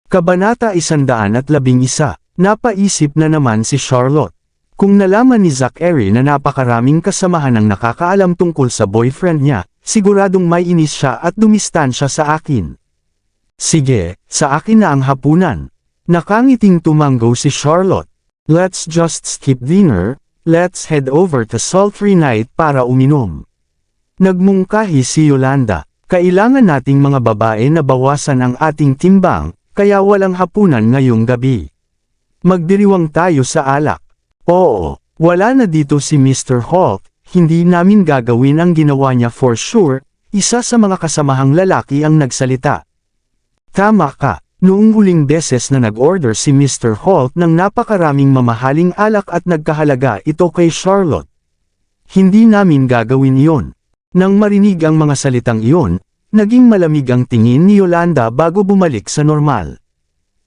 Kabanata 111, napaisip na naman si Charlotte. Kung nalaman ni Zachary na napakaraming kasamahan ang nakakaalam tungkol sa boyfriend niya, siguradong may inis siya at dumistansya sa akin. Sige, sa akin na ang hapunan. Nakangiting tumanggo si Charlotte. Let's just skip dinner, let's head over to Sultry Night para uminom. Nagmungkahi si Yolanda, kailangan nating mga babae na bawasan ang ating timbang, kaya walang hapunan ngayong gabi. Magdiriwang tayo sa alak. Oo, wala na dito si Mr. Holt, hindi namin gagawin ang ginawa niya for sure, isa sa mga kasamahang lalaki ang nagsalita. Tama ka, noong huling beses na nag-order si Mr. Holt ng napakaraming mamahaling alak at nagkahalaga ito kay Charlotte. Hindi namin gagawin iyon. Nang marinig ang mga salitang iyon, naging malamig ang tingin ni Yolanda bago bumalik sa normal.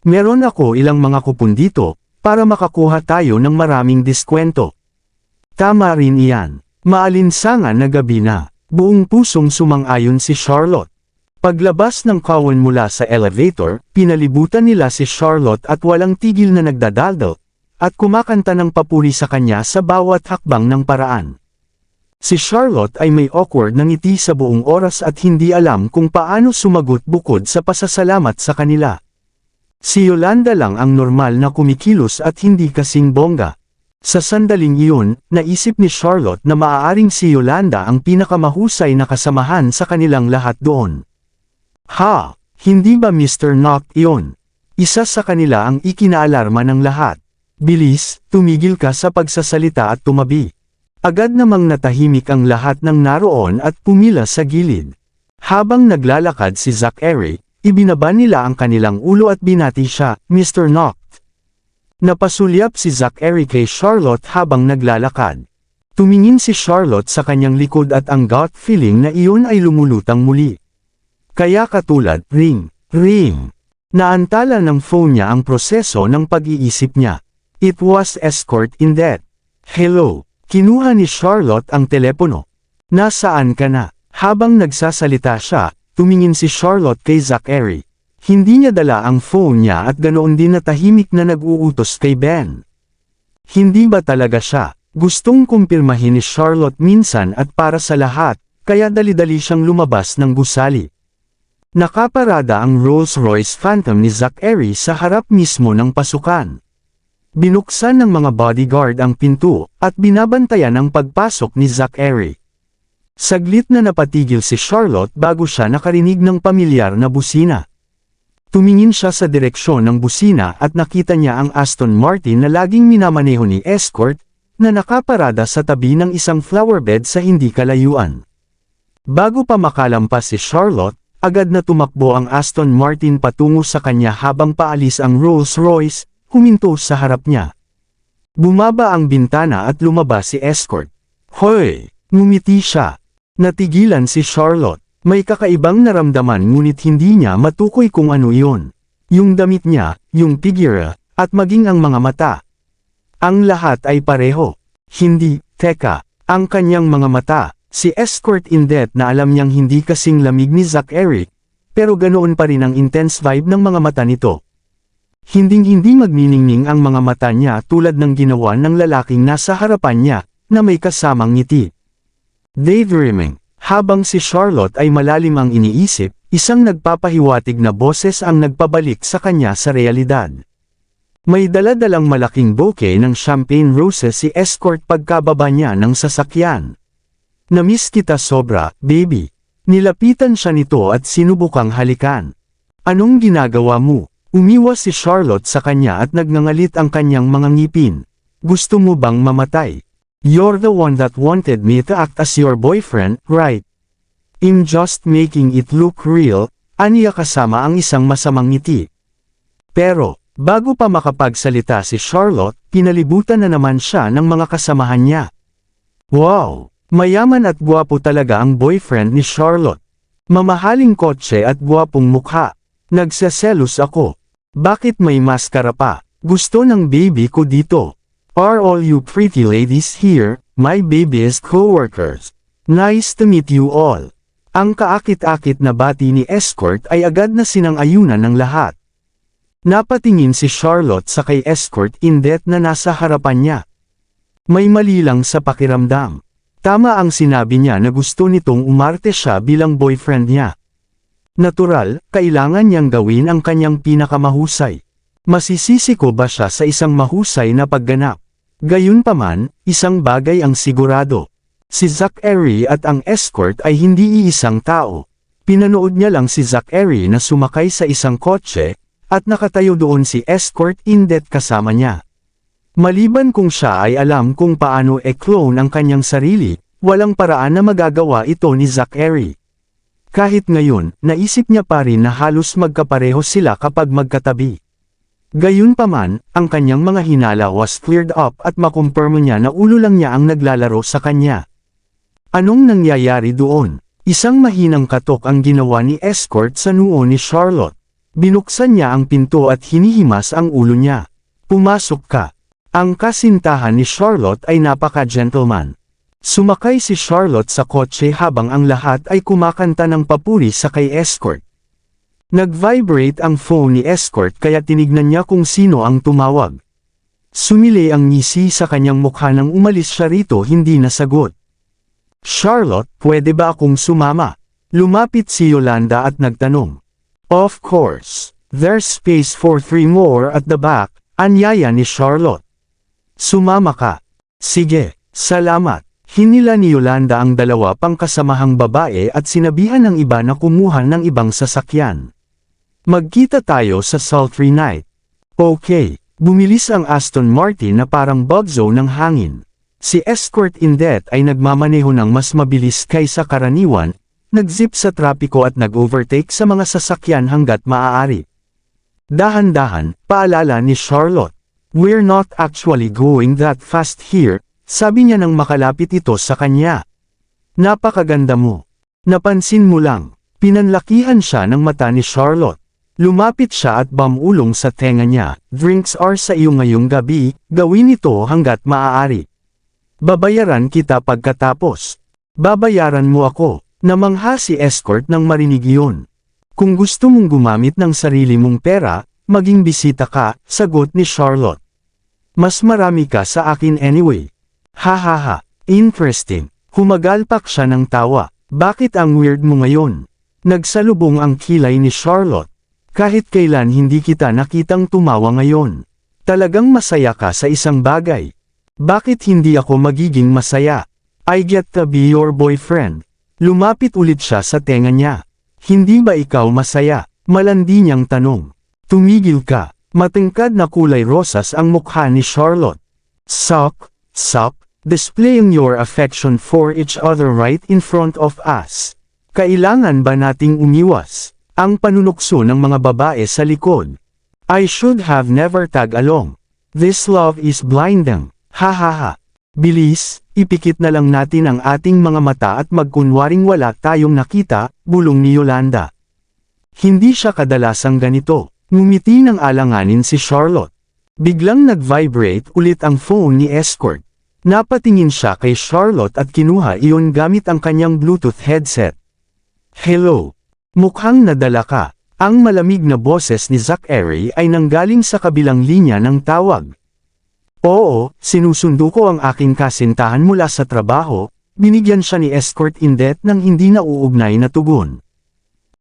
Meron ako ilang mga kupon dito, para makakuha tayo ng maraming diskwento. Tama rin iyan. Maalinsangan na gabi na. Buong pusong sumang-ayon si Charlotte. Paglabas ng kawan mula sa elevator, pinalibutan nila si Charlotte at walang tigil na nagdadaldal, at kumakanta ng papuri sa kanya sa bawat hakbang ng paraan. Si Charlotte ay may awkward na ngiti sa buong oras at hindi alam kung paano sumagot bukod sa pasasalamat sa kanila. Si Yolanda lang ang normal na kumikilos at hindi kasing bongga. Sa sandaling iyon, naisip ni Charlotte na maaaring si Yolanda ang pinakamahusay na kasamahan sa kanilang lahat doon. Ha! Hindi ba Mr. Knock iyon? Isa sa kanila ang ikinaalarma ng lahat. Bilis, tumigil ka sa pagsasalita at tumabi. Agad namang natahimik ang lahat ng naroon at pumila sa gilid. Habang naglalakad si Zachary, ibinaba nila ang kanilang ulo at binati siya, Mr. Knock. Napasulyap si Zachary kay Charlotte habang naglalakad. Tumingin si Charlotte sa kanyang likod at ang gut feeling na iyon ay lumulutang muli. Kaya katulad, ring, ring. Naantala ng phone niya ang proseso ng pag-iisip niya. It was Escort in that. Hello. Kinuha ni Charlotte ang telepono. Nasaan ka na? Habang nagsasalita siya, tumingin si Charlotte kay Zachary. Hindi niya dala ang phone niya at ganoon din na tahimik na nag-uutos kay Ben. Hindi ba talaga siya? Gustong kumpirmahin ni Charlotte minsan at para sa lahat, kaya dali-dali siyang lumabas ng gusali. Nakaparada ang Rolls-Royce Phantom ni Zachary sa harap mismo ng pasukan. Binuksan ng mga bodyguard ang pinto, at binabantayan ang pagpasok ni Zachary. Saglit na napatigil si Charlotte bago siya nakarinig ng pamilyar na busina. Tumingin siya sa direksyon ng busina at nakita niya ang Aston Martin na laging minamaneho ni Escort, na nakaparada sa tabi ng isang flowerbed sa hindi kalayuan. Bago pa makalampas si Charlotte, agad na tumakbo ang Aston Martin patungo sa kanya habang paalis ang Rolls-Royce, huminto sa harap niya. Bumaba ang bintana at lumabas si Escort. Hoy! Ngumiti siya. Natigilan si Charlotte. May kakaibang naramdaman ngunit hindi niya matukoy kung ano iyon. Yung damit niya, yung figura, at maging ang mga mata. Ang lahat ay pareho. Hindi, teka, ang kanyang mga mata, si Escort in that na alam niyang hindi kasing lamig ni Zachary, pero ganoon pa rin ang intense vibe ng mga mata nito. Hinding-hindi magniningning ang mga mata niya tulad ng ginawa ng lalaking nasa harapan niya, na may kasamang ngiti. Daydreaming. Habang si Charlotte ay malalim ang iniisip, isang nagpapahiwatig na boses ang nagpabalik sa kanya sa realidad. May dala-dalang malaking bouquet ng champagne roses si Escort pagkababa niya ng sasakyan. Namiss kita sobra, baby. Nilapitan siya nito at sinubukang halikan. Anong ginagawa mo? Umiwas si Charlotte sa kanya at nagngangalit ang kanyang mga ngipin. Gusto mo bang mamatay? You're the one that wanted me to act as your boyfriend, right? I'm just making it look real, aniya kasama ang isang masamang ngiti. Pero, bago pa makapagsalita si Charlotte, pinalibutan na naman siya ng mga kasamahan niya. Wow! Mayaman at gwapo talaga ang boyfriend ni Charlotte. Mamahaling kotse at gwapong mukha. Nagseselos ako. Bakit may maskara pa? Gusto ng baby ko dito. Are all you pretty ladies here, my baby's co-workers? Nice to meet you all. Ang kaakit-akit na bati ni Escort ay agad na sinang-ayunan ng lahat. Napatingin si Charlotte sa kay escort indet na nasa harapan niya. May mali lang sa pakiramdam. Tama ang sinabi niya na gusto nitong umarte siya bilang boyfriend niya. Natural, kailangan niyang gawin ang kanyang pinakamahusay. Masisisi ko ba siya sa isang mahusay na pagganap? Gayunpaman, isang bagay ang sigurado. Si Zachary at ang escort ay hindi iisang tao. Pinanood niya lang si Zachary na sumakay sa isang kotse, at nakatayo doon si escort indet kasama niya. Maliban kung siya ay alam kung paano i-clone ang kanyang sarili, walang paraan na magagawa ito ni Zachary. Kahit ngayon, naisip niya pa rin na halos magkapareho sila kapag magkatabi. Gayunpaman, ang kanyang mga hinala was cleared up at makumpirmo niya na ulo lang niya ang naglalaro sa kanya. Anong nangyayari doon? Isang mahinang katok ang ginawa ni escort sa noo ni Charlotte. Binuksan niya ang pinto at hinihimas ang ulo niya. Pumasok ka. Ang kasintahan ni Charlotte ay napaka-gentleman. Sumakay si Charlotte sa kotse habang ang lahat ay kumakanta ng papuri sa kay escort. Nag-vibrate ang phone ni escort kaya tinignan niya kung sino ang tumawag. Sumili ang ngisi sa kanyang mukha nang umalis siya rito hindi nasagot. Charlotte, pwede ba akong sumama? Lumapit si Yolanda at nagtanong. Of course, there's space for 3 more at the back, anyaya ni Charlotte. Sumama ka. Sige, salamat. Hinila ni Yolanda ang dalawa pang kasamahang babae at sinabihan ng iba na kumuha ng ibang sasakyan. Magkita tayo sa sultry night. Okay, bumilis ang Aston Martin na parang bugzo ng hangin. Si escort indet ay nagmamaneho ng mas mabilis kaysa karaniwan, nag-zip sa trapiko at nag-overtake sa mga sasakyan hanggat maaari. Dahan-dahan, paalala ni Charlotte. We're not actually going that fast here, sabi niya nang makalapit ito sa kanya. Napakaganda mo. Napansin mo lang, pinanlakihan siya ng mata ni Charlotte. Lumapit siya at bamulong sa tenga niya. Drinks are sa iyo ngayong gabi, gawin ito hanggat maaari. Babayaran kita pagkatapos. Babayaran mo ako. Namangha si escort nang marinig iyon. Kung gusto mong gumamit ng sarili mong pera, maging bisita ka, sagot ni Charlotte. Mas marami ka sa akin anyway. Hahaha, interesting. Humagalpak siya ng tawa. Bakit ang weird mo ngayon? Nagsalubong ang kilay ni Charlotte. Kahit kailan hindi kita nakitang tumawa ngayon. Talagang masaya ka sa isang bagay. Bakit hindi ako magiging masaya? I get to be your boyfriend. Lumapit ulit siya sa tenga niya. Hindi ba ikaw masaya? Malandi niyang tanong. Tumigil ka. Matingkad na kulay rosas ang mukha ni Charlotte. Sup, displaying your affection for each other right in front of us. Kailangan ba nating umiwas? Ang panunukso ng mga babae sa likod. I should have never tag along. This love is blinding. Hahaha. Bilis, ipikit na lang natin ang ating mga mata at magkunwaring wala tayong nakita, bulong ni Yolanda. Hindi siya kadalasang ganito. Ngumiti ng alanganin si Charlotte. Biglang nag-vibrate ulit ang phone ni escort. Napatingin siya kay Charlotte at kinuha iyon gamit ang kanyang Bluetooth headset. Hello. Mukhang nadala ka. Ang malamig na boses ni Zachary ay nanggaling sa kabilang linya ng tawag. Oo, sinusundo ko ang aking kasintahan mula sa trabaho, binigyan siya ni escort indet ng hindi nauugnay na tugon.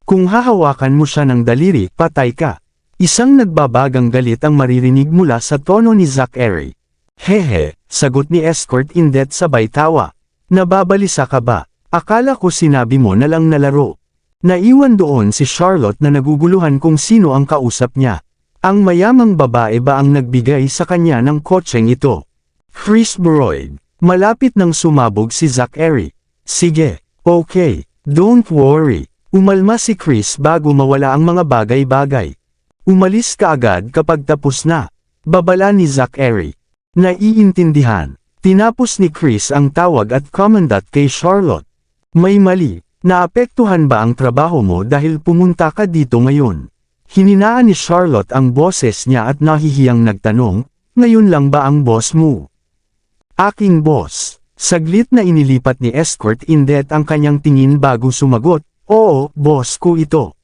Kung hahawakan mo siya ng daliri, patay ka. Isang nagbabagang galit ang maririnig mula sa tono ni Zachary. Hehe, sagot ni escort indet sabay tawa. Nababalisa ka ba? Akala ko sinabi mo na lang na laro. Naiwan doon si Charlotte na naguguluhan kung sino ang kausap niya. Ang mayamang babae ba ang nagbigay sa kanya ng kotseng ito? Chris Broyd. Malapit nang sumabog si Zachary. Sige, okay, don't worry. Umalma si Chris bago mawala ang mga bagay-bagay. Umalis ka agad kapag tapos na. Babala ni Zachary. Naiintindihan. Tinapos ni Chris ang tawag at commandant kay Charlotte. May mali. Naapektuhan ba ang trabaho mo dahil pumunta ka dito ngayon? Hininaan ni Charlotte ang boses niya at nahihiyang nagtanong, ngayon lang ba ang boss mo? Aking boss. Saglit na inilipat ni escort indet ang kanyang tingin bago sumagot, oo, boss ko ito.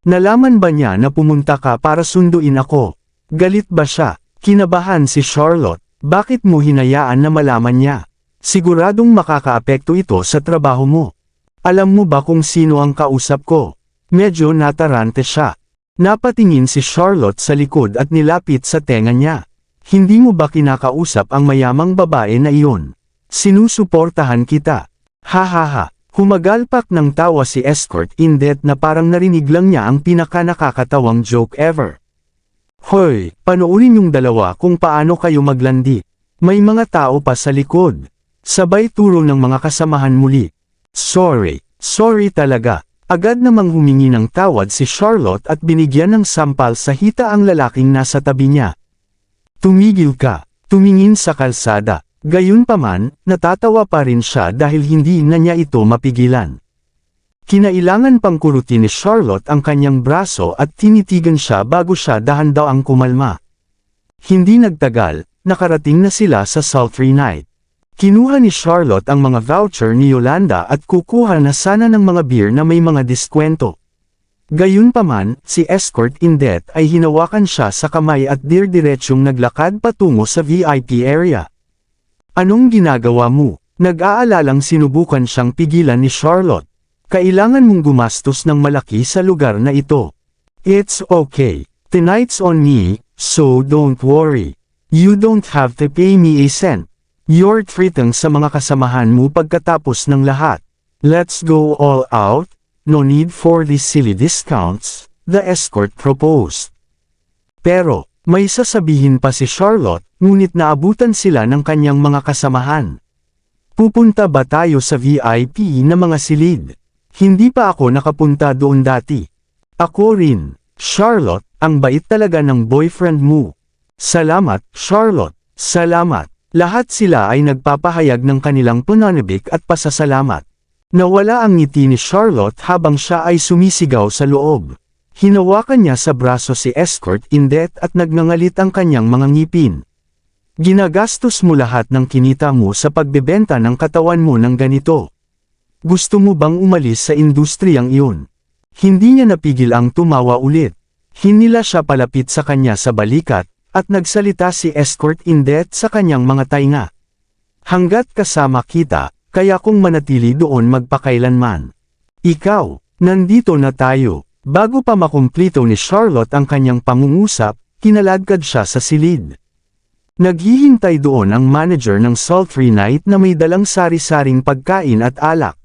Nalaman ba niya na pumunta ka para sunduin ako? Galit ba siya? Kinabahan si Charlotte. Bakit mo hinayaan na malaman niya? Siguradong makakaapekto ito sa trabaho mo. Alam mo ba kung sino ang kausap ko? Medyo natarante siya. Napatingin si Charlotte sa likod at nilapit sa tenga niya. Hindi mo ba kinakausap ang mayamang babae na iyon? Sinusuportahan kita. Ha ha ha. Humagalpak ng tawa si Escort Indet na parang narinig lang niya ang pinaka-nakakatawang joke ever. Hoy, panoorin yung dalawa kung paano kayo maglandi. May mga tao pa sa likod. Sabay turo ng mga kasamahan muli. Sorry talaga. Agad namang humingi ng tawad si Charlotte at binigyan ng sampal sa hita ang lalaking nasa tabi niya. Tumigil ka. Tumingin sa kalsada. Gayunpaman, natatawa pa rin siya dahil hindi na niya ito mapigilan. Kinailangan pang kurutin ni Charlotte ang kanyang braso at tinitigan siya bago siya dahan-daang kumalma. Hindi nagtagal, nakarating na sila sa Sultry Night. Kinuha ni Charlotte ang mga voucher ni Yolanda at kukuha na sana ng mga beer na may mga diskwento. Gayunpaman, si Escort Indet ay hinawakan siya sa kamay at diretsyong naglakad patungo sa VIP area. Anong ginagawa mo? Nag-aalalang sinubukan siyang pigilan ni Charlotte. Kailangan mong gumastos ng malaki sa lugar na ito. It's okay. Tonight's on me, so don't worry. You don't have to pay me a cent. You're treating sa mga kasamahan mo pagkatapos ng lahat. Let's go all out. No need for these silly discounts, the escort proposed. Pero, may sasabihin pa si Charlotte, ngunit naabutan sila ng kanyang mga kasamahan. Pupunta ba tayo sa VIP na mga silid? Hindi pa ako nakapunta doon dati. Ako rin. Charlotte, ang bait talaga ng boyfriend mo. Salamat, Charlotte. Salamat. Lahat sila ay nagpapahayag ng kanilang pananabik at pasasalamat. Nawala ang ngiti ni Charlotte habang siya ay sumisigaw sa loob. Hinawakan niya sa braso si Escort Indet at nagngangalit ang kanyang mga ngipin. Ginagastos mo lahat ng kinita mo sa pagbebenta ng katawan mo ng ganito. Gusto mo bang umalis sa industriyang iyon? Hindi niya napigil ang tumawa ulit. Hinila siya palapit sa kanya sa balikat, at nagsalita si Escort Indet sa kanyang mga tainga. Hanggat kasama kita, kaya kung manatili doon magpakailanman. Ikaw, nandito na tayo. Bago pa makumplito ni Charlotte ang kanyang pangungusap, kinaladkad siya sa silid. Naghihintay doon ang manager ng Sultry Night na may dalang sari-saring pagkain at alak.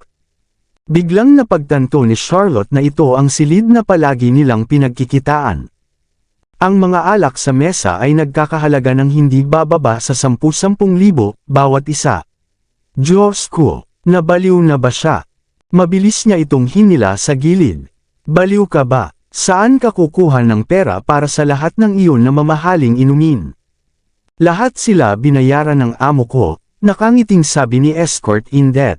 Biglang napagtanto ni Charlotte na ito ang silid na palagi nilang pinagkikitaan. Ang mga alak sa mesa ay nagkakahalaga ng hindi bababa sa 10,000 bawat isa. Diyos ko, nabaliw na ba siya? Mabilis niya itong hinila sa gilid. Baliw ka ba? Saan ka kukuha ng pera para sa lahat ng iyon na mamahaling inumin? Lahat sila binayaran ng amo ko, nakangiting sabi ni Escort Indet.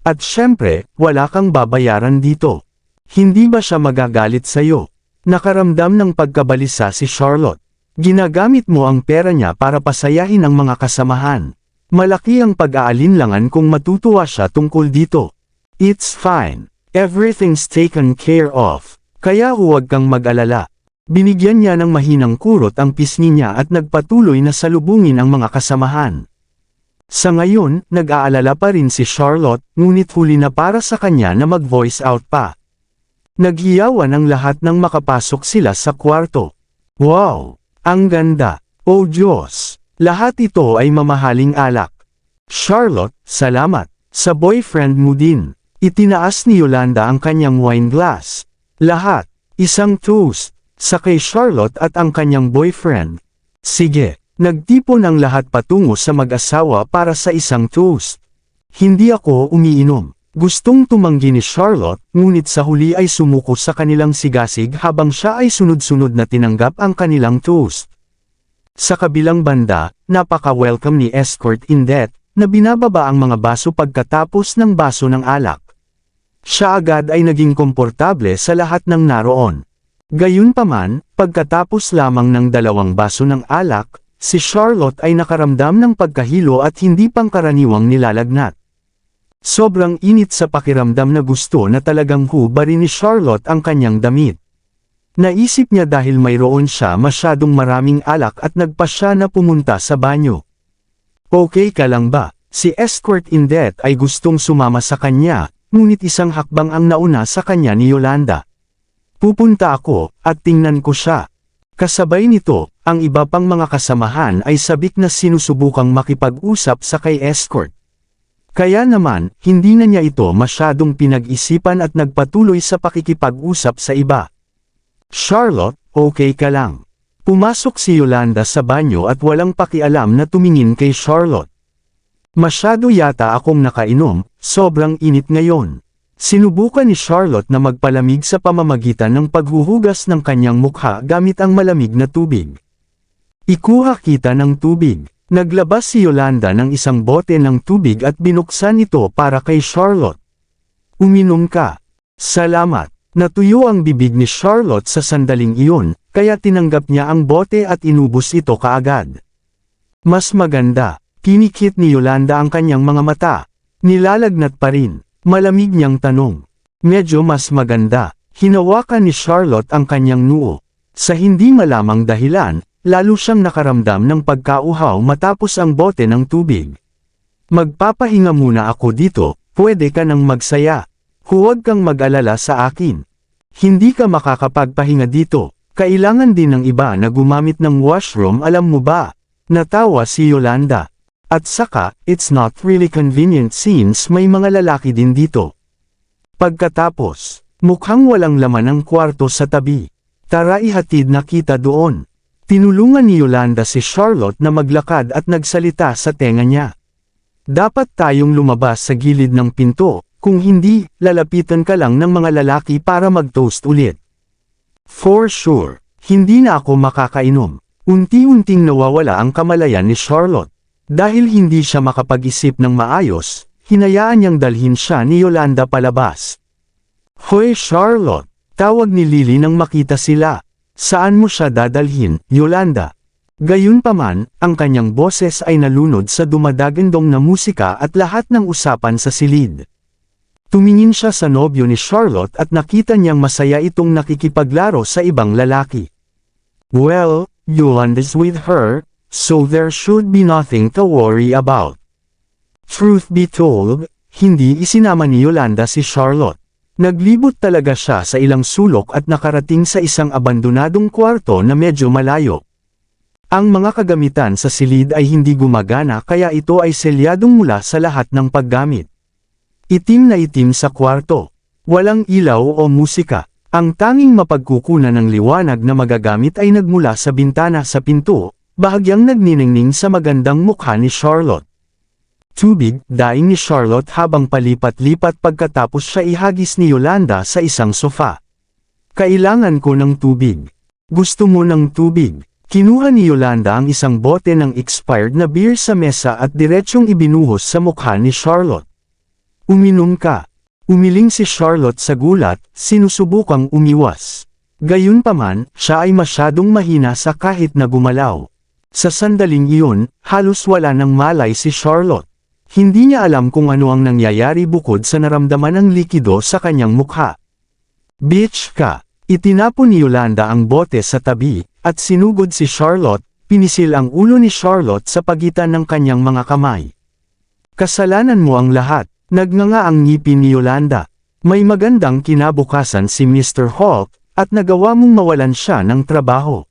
At syempre, wala kang babayaran dito. Hindi ba siya magagalit sa'yo? Nakaramdam ng pagkabalisa si Charlotte. Ginagamit mo ang pera niya para pasayahin ang mga kasamahan. Malaki ang pag-aalinlangan kung matutuwa siya tungkol dito. It's fine. Everything's taken care of. Kaya huwag kang mag-alala. Binigyan niya ng mahinang kurot ang pisngi niya at nagpatuloy na salubungin ang mga kasamahan. Sa ngayon, nag-aalala pa rin si Charlotte, ngunit huli na para sa kanya na mag-voice out pa. Naghiyawan ang lahat nang makapasok sila sa kwarto. Wow! Ang ganda! Oh Diyos! Lahat ito ay mamahaling alak. Charlotte, salamat. Sa boyfriend mo din. Itinaas ni Yolanda ang kanyang wine glass. Lahat. Isang toast. Sa kay Charlotte at ang kanyang boyfriend. Sige. Nagtipon ang lahat patungo sa mag-asawa para sa isang toast. Hindi ako umiinom. Gustong tumanggi ni Charlotte, ngunit sa huli ay sumuko sa kanilang sigasig habang siya ay sunod-sunod na tinanggap ang kanilang toast. Sa kabilang banda, napaka-welcome ni Escort Indet, na binababa ang mga baso pagkatapos ng baso ng alak. Siya agad ay naging komportable sa lahat ng naroon. Gayunpaman, pagkatapos lamang ng 2 baso ng alak, si Charlotte ay nakaramdam ng pagkahilo at hindi pangkaraniwang nilalagnat. Sobrang init sa pakiramdam na gusto na talagang hubarin ni Charlotte ang kanyang damit. Naisip niya dahil mayroon siya masyadong maraming alak at nagpa siya na pumunta sa banyo. Okay ka lang ba? Si Escort Indet ay gustong sumama sa kanya, ngunit isang hakbang ang nauna sa kanya ni Yolanda. Pupunta ako, at tingnan ko siya. Kasabay nito, ang iba pang mga kasamahan ay sabik na sinusubukang makipag-usap sa kay Escort. Kaya naman, hindi na niya ito masyadong pinag-isipan at nagpatuloy sa pakikipag-usap sa iba. Charlotte, okay ka lang. Pumasok si Yolanda sa banyo at walang pakialam na tumingin kay Charlotte. Masyado yata akong nakainom, sobrang init ngayon. Sinubukan ni Charlotte na magpalamig sa pamamagitan ng paghuhugas ng kanyang mukha gamit ang malamig na tubig. Ikuha kita ng tubig. Naglabas si Yolanda ng isang bote ng tubig at binuksan ito para kay Charlotte. Uminom ka. Salamat. Natuyo ang bibig ni Charlotte sa sandaling iyon, kaya tinanggap niya ang bote at inubos ito kaagad. Mas maganda, kinikit ni Yolanda ang kanyang mga mata. Nilalagnat pa rin, malamig niyang tanong. Medyo mas maganda, hinawakan ni Charlotte ang kanyang noo. Sa hindi malamang dahilan, lalo siyang nakaramdam ng pagkauhaw matapos ang bote ng tubig. Magpapahinga muna ako dito, pwede ka nang magsaya. Huwag kang mag-alala sa akin. Hindi ka makakapagpahinga dito, kailangan din ng iba na gumamit ng washroom, alam mo ba? Natawa si Yolanda. At saka, it's not really convenient since may mga lalaki din dito. Pagkatapos, mukhang walang laman ang kwarto sa tabi. Tara ihatid na kita doon. Tinulungan ni Yolanda si Charlotte na maglakad at nagsalita sa tenga niya. Dapat tayong lumabas sa gilid ng pinto. Kung hindi, lalapitan ka lang ng mga lalaki para mag-toast ulit. For sure, hindi na ako makakainom. Unti-unting nawawala ang kamalayan ni Charlotte. Dahil hindi siya makapag-isip ng maayos, hinayaan niyang dalhin siya ni Yolanda palabas. Hoy Charlotte, tawag ni Lily nang makita sila. Saan mo siya dadalhin, Yolanda? Gayunpaman, ang kanyang boses ay nalunod sa dumadagandong na musika at lahat ng usapan sa silid. Tumingin siya sa nobyo ni Charlotte at nakita niyang masaya itong nakikipaglaro sa ibang lalaki. Well, Yolanda's with her, so there should be nothing to worry about. Truth be told, hindi isinama ni Yolanda si Charlotte. Naglibot talaga siya sa ilang sulok at nakarating sa isang abandonadong kwarto na medyo malayo. Ang mga kagamitan sa silid ay hindi gumagana kaya ito ay selyadong mula sa lahat ng paggamit. Itim na itim sa kwarto. Walang ilaw o musika. Ang tanging mapagkukunan ng liwanag na magagamit ay nagmula sa bintana sa pinto, bahagyang nagniningning sa magandang mukha ni Charlotte. Tubig, daing ni Charlotte habang palipat-lipat pagkatapos siya ihagis ni Yolanda sa isang sofa. Kailangan ko ng tubig. Gusto mo ng tubig? Kinuha ni Yolanda ang isang bote ng expired na beer sa mesa at diretsyong ibinuhos sa mukha ni Charlotte. Uminom ka. Umiling si Charlotte sa gulat, sinusubukang umiwas. Gayunpaman, siya ay masyadong mahina sa kahit na gumalaw. Sa sandaling iyon, halos wala ng malay si Charlotte. Hindi niya alam kung ano ang nangyayari bukod sa naramdaman ng likido sa kanyang mukha. Bitch ka! Itinapon ni Yolanda ang bote sa tabi, at sinugod si Charlotte, pinisil ang ulo ni Charlotte sa pagitan ng kanyang mga kamay. Kasalanan mo ang lahat. Nagnganga ang ngipin ni Yolanda. May magandang kinabukasan si Mr. Holt, at nagawa mong mawalan siya ng trabaho.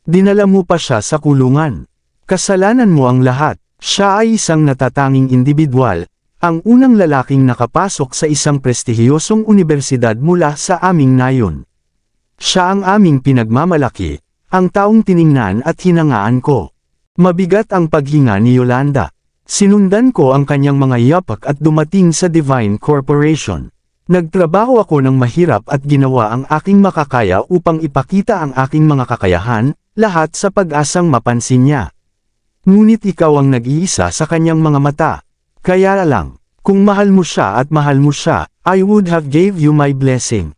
Dinala mo pa siya sa kulungan. Kasalanan mo ang lahat. Siya ay isang natatanging individual, ang unang lalaking nakapasok sa isang prestihiyosong universidad mula sa aming nayon. Siya ang aming pinagmamalaki, ang taong tiningnan at hinangaan ko. Mabigat ang paghinga ni Yolanda. Sinundan ko ang kanyang mga yapak at dumating sa Divine Corporation. Nagtrabaho ako ng mahirap at ginawa ang aking makakaya upang ipakita ang aking mga kakayahan, lahat sa pag-asang mapansin niya. Ngunit ikaw ang nag-iisa sa kanyang mga mata. Kaya lang, kung mahal mo siya at mahal mo siya, I would have gave you my blessing.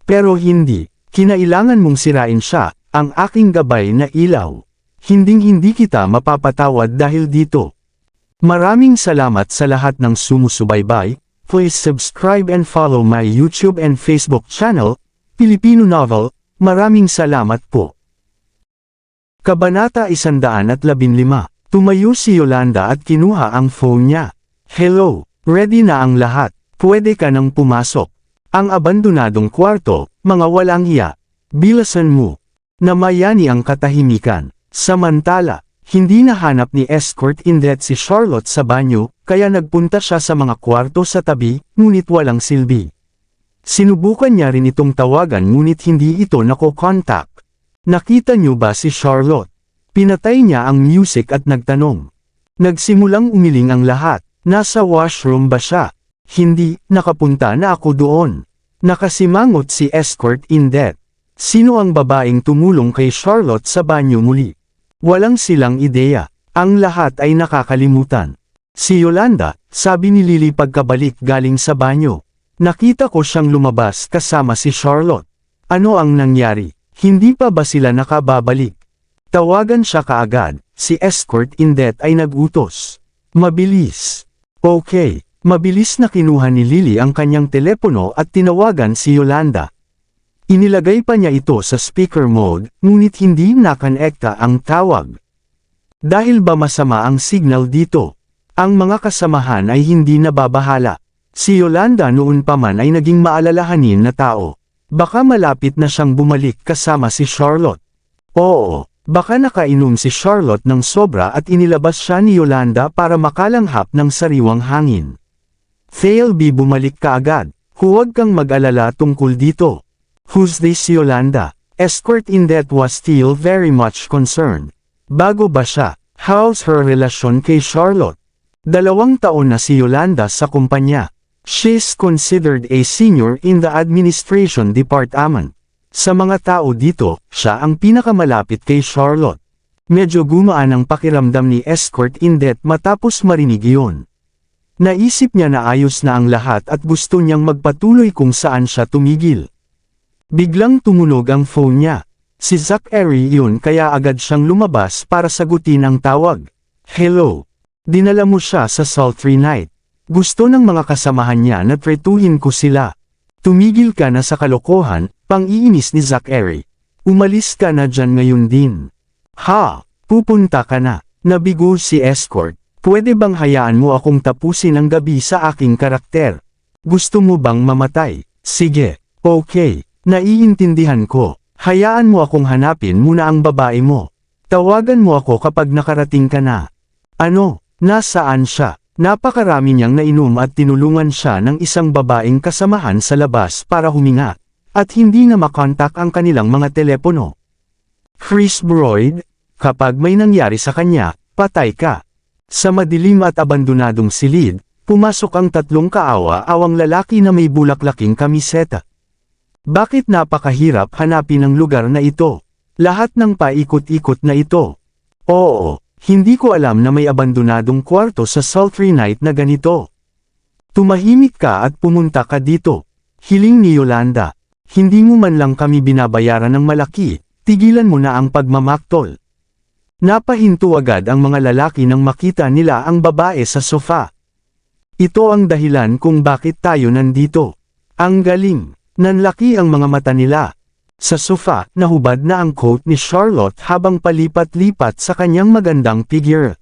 Pero hindi, kinailangan mong sirain siya, ang aking gabay na ilaw. Hinding-hindi kita mapapatawad dahil dito. Maraming salamat sa lahat ng sumusubaybay. Please subscribe and follow my YouTube and Facebook channel, Filipino Novel, Maraming salamat po. Kabanata 115. Tumayo si Yolanda at kinuha ang phone niya. Hello, ready na ang lahat, pwede ka nang pumasok. Ang abandonadong kwarto, mga walang hiya. Bilasan mo. Namayani ang katahimikan. Samantala, hindi nahanap ni escort indet si Charlotte sa banyo, kaya nagpunta siya sa mga kwarto sa tabi, ngunit walang silbi. Sinubukan niya rin itong tawagan ngunit hindi ito nako-contact. Nakita niyo ba si Charlotte? Pinatay niya ang music at nagtanong. Nagsimulang umiling ang lahat. Nasa washroom ba siya? Hindi, nakapunta na ako doon. Nakasimangot si escort indet. Sino ang babaeng tumulong kay Charlotte sa banyo muli? Walang silang ideya. Ang lahat ay nakakalimutan. Si Yolanda, sabi ni Lily pagkabalik galing sa banyo. Nakita ko siyang lumabas kasama si Charlotte. Ano ang nangyari? Hindi pa ba sila nakababalik? Tawagan siya kaagad. Si escort indet ay nagutos. Mabilis. Okay. Mabilis na kinuha ni Lily ang kanyang telepono at tinawagan si Yolanda. Inilagay pa niya ito sa speaker mode, ngunit hindi nakonekta ang tawag. Dahil ba masama ang signal dito? Ang mga kasamahan ay hindi nababahala. Si Yolanda noon pa man ay naging maalalahanin na tao. Baka malapit na siyang bumalik kasama si Charlotte. Oo, baka nakainom si Charlotte ng sobra at inilabas siya ni Yolanda para makalanghap ng sariwang hangin. Thaleby bumalik kaagad. Huwag kang mag-alala tungkol dito. Who's this Yolanda? Escort indet was still very much concerned. Bago ba siya? How's her relasyon kay Charlotte? 2 taon na si Yolanda sa kumpanya. She's considered a senior in the administration department. Sa mga tao dito, siya ang pinakamalapit kay Charlotte. Medyo gumaan ang pakiramdam ni escort indet matapos marinig iyon. Naisip niya na ayos na ang lahat at gusto niyang magpatuloy kung saan siya tumigil. Biglang tumunog ang phone niya. Si Zack Erie yun kaya agad siyang lumabas para sagutin ang tawag. Hello. Dinala mo siya sa sultry night. Gusto ng mga kasamahan niya na tretuhin ko sila. Tumigil ka na sa kalokohan, pang-iinis ni Zack Erie. Umalis ka na dyan ngayon din. Ha, pupunta ka na. Nabigo si escort. Pwede bang hayaan mo akong tapusin ang gabi sa aking karakter? Gusto mo bang mamatay? Sige, okay, naiintindihan ko. Hayaan mo akong hanapin muna ang babae mo. Tawagan mo ako kapag nakarating ka na. Ano, nasaan siya? Napakarami niyang nainom at tinulungan siya ng isang babaeng kasamahan sa labas para huminga, at hindi na makontak ang kanilang mga telepono. Chris Broyd, kapag may nangyari sa kanya, patay ka. Sa madilim at abandonadong silid, pumasok ang 3 kaawa-awang lalaki na may bulaklaking kamiseta. Bakit napakahirap hanapin ang lugar na ito? Lahat ng paikot-ikot na ito. Oo, hindi ko alam na may abandonadong kwarto sa sultry night na ganito. Tumahimik ka at pumunta ka dito. Hiling ni Yolanda. Hindi mo man lang kami binabayaran ng malaki, tigilan mo na ang pagmamaktol. Napahinto agad ang mga lalaki nang makita nila ang babae sa sofa. Ito ang dahilan kung bakit tayo nandito. Ang galing. Nanlaki ang mga mata nila. Sa sofa, nahubad na ang coat ni Charlotte habang palipat-lipat sa kanyang magandang figure.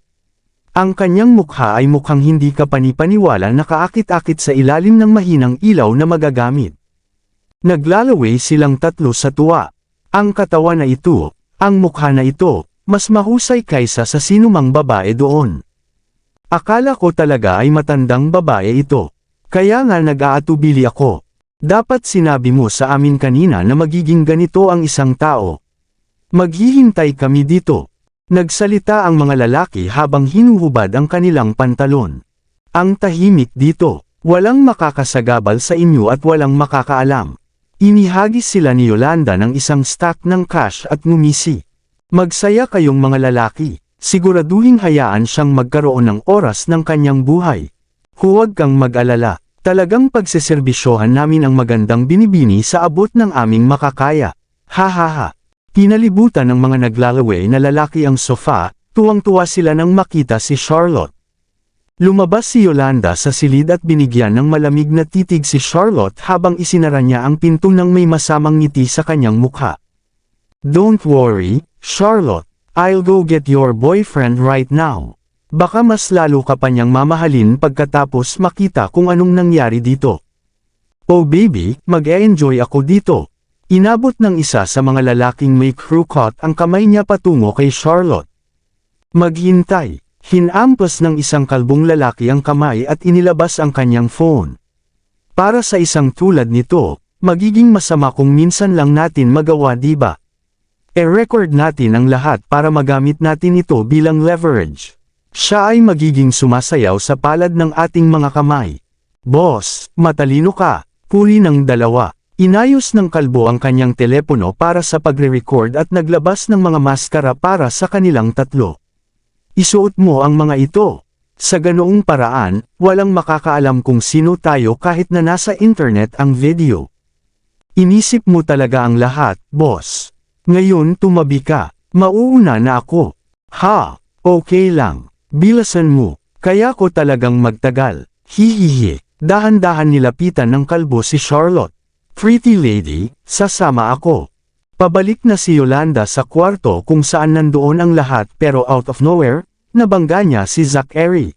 Ang kanyang mukha ay mukhang hindi kapani-paniwala na kaakit-akit sa ilalim ng mahinang ilaw na magagamit. Naglalaway silang 3 sa tuwa. Ang katawan na ito, ang mukha na ito, mas mahusay kaysa sa sinumang babae doon. Akala ko talaga ay matandang babae ito. Kaya nga nag-aatubili ako. Dapat sinabi mo sa amin kanina na magiging ganito ang isang tao. Maghihintay kami dito. Nagsalita ang mga lalaki habang hinuhubad ang kanilang pantalon. Ang tahimik dito. Walang makakasagabal sa inyo at walang makakaalam. Inihagis sila ni Yolanda ng isang stack ng cash at ngumisi. Magsaya kayong mga lalaki. Siguraduhing hayaan siyang magkaroon ng oras ng kanyang buhay. Huwag kang mag-alala. Talagang pagseserbisyohan namin ang magandang binibini sa abot ng aming makakaya. Ha. Pinalibutan ng mga naglalaway na lalaki ang sofa, tuwang-tuwa sila nang makita si Charlotte. Lumabas si Yolanda sa silid at binigyan ng malamig na titig si Charlotte habang isinara niya ang pinto ng may masamang ngiti sa kanyang mukha. Don't worry, Charlotte. I'll go get your boyfriend right now. Baka mas lalo ka pa niyang mamahalin pagkatapos makita kung anong nangyari dito. Oh baby, mag-e-enjoy ako dito. Inabot ng isa sa mga lalaking may crew cut ang kamay niya patungo kay Charlotte. Maghintay. Hinampas ng isang kalbong lalaki ang kamay at inilabas ang kanyang phone. Para sa isang tulad nito, magiging masama kung minsan lang natin magawa, diba? E-record natin ang lahat para magamit natin ito bilang leverage. Siya ay magiging sumasayaw sa palad ng ating mga kamay. Boss, matalino ka. Puri ng dalawa. Inayos ng kalbo ang kanyang telepono para sa pagre-record at naglabas ng mga maskara para sa kanilang tatlo. Isuot mo ang mga ito. Sa ganoong paraan, walang makakaalam kung sino tayo kahit na nasa internet ang video. Inisip mo talaga ang lahat, boss. Ngayon tumabi ka. Mauuna na ako. Ha, okay lang. Bilasan mo. Kaya ko talagang magtagal. Hihihi. Dahan-dahan nilapitan ng kalbo si Charlotte. Pretty lady, sasama ako. Pabalik na si Yolanda sa kwarto kung saan nandoon ang lahat pero out of nowhere, nabangga niya si Zachary.